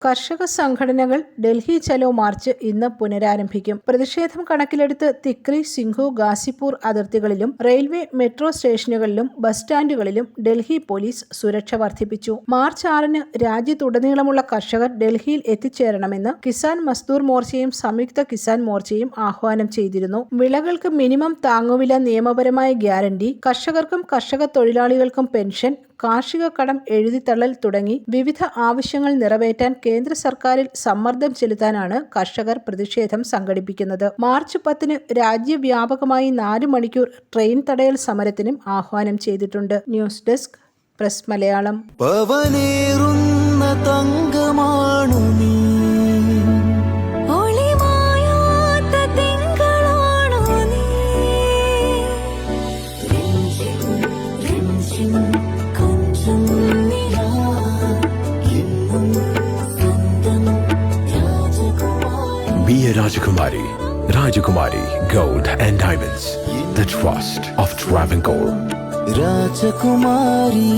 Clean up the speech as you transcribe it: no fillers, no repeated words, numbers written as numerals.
കർഷക സംഘടനകൾ ഡൽഹി ചലോ മാർച്ച് ഇന്ന് പുനരാരംഭിക്കും. പ്രതിഷേധം കണക്കിലെടുത്ത് തിക്രി, സിംഘു, ഗാസിപൂർ അതിർത്തികളിലും റെയിൽവേ, മെട്രോ സ്റ്റേഷനുകളിലും ബസ് സ്റ്റാൻഡുകളിലും ഡൽഹി പോലീസ് സുരക്ഷ വർദ്ധിപ്പിച്ചു. മാർച്ച് 6-ന് രാജ്യത്തുടനീളമുള്ള കർഷകർ ഡൽഹിയിൽ എത്തിച്ചേരണമെന്ന് കിസാൻ മസ്ദൂർ മോർച്ചയും സംയുക്ത കിസാൻ മോർച്ചയും ആഹ്വാനം ചെയ്തിരുന്നു. വിളകൾക്ക് മിനിമം താങ്ങുവില, നിയമപരമായ ഗ്യാരണ്ടി, കർഷകർക്കും കർഷക തൊഴിലാളികൾക്കും പെൻഷൻ, കാർഷിക കടം എഴുതിത്തള്ളൽ തുടങ്ങി വിവിധ ആവശ്യങ്ങൾ നിറവേറ്റാൻ കേന്ദ്ര സർക്കാരിൽ സമ്മർദ്ദം ചെലുത്താനാണ് കർഷകർ പ്രതിഷേധം സംഘടിപ്പിക്കുന്നത്. മാർച്ച് 10-ന് രാജ്യവ്യാപകമായി 4 മണിക്കൂർ ട്രെയിൻ തടയൽ സമരത്തിനും ആഹ്വാനം ചെയ്തിട്ടുണ്ട്. News desk, press Malayalam. Be a Rajakumari. Rajakumari Gold and Diamonds. The trust of Travancore. Rajakumari.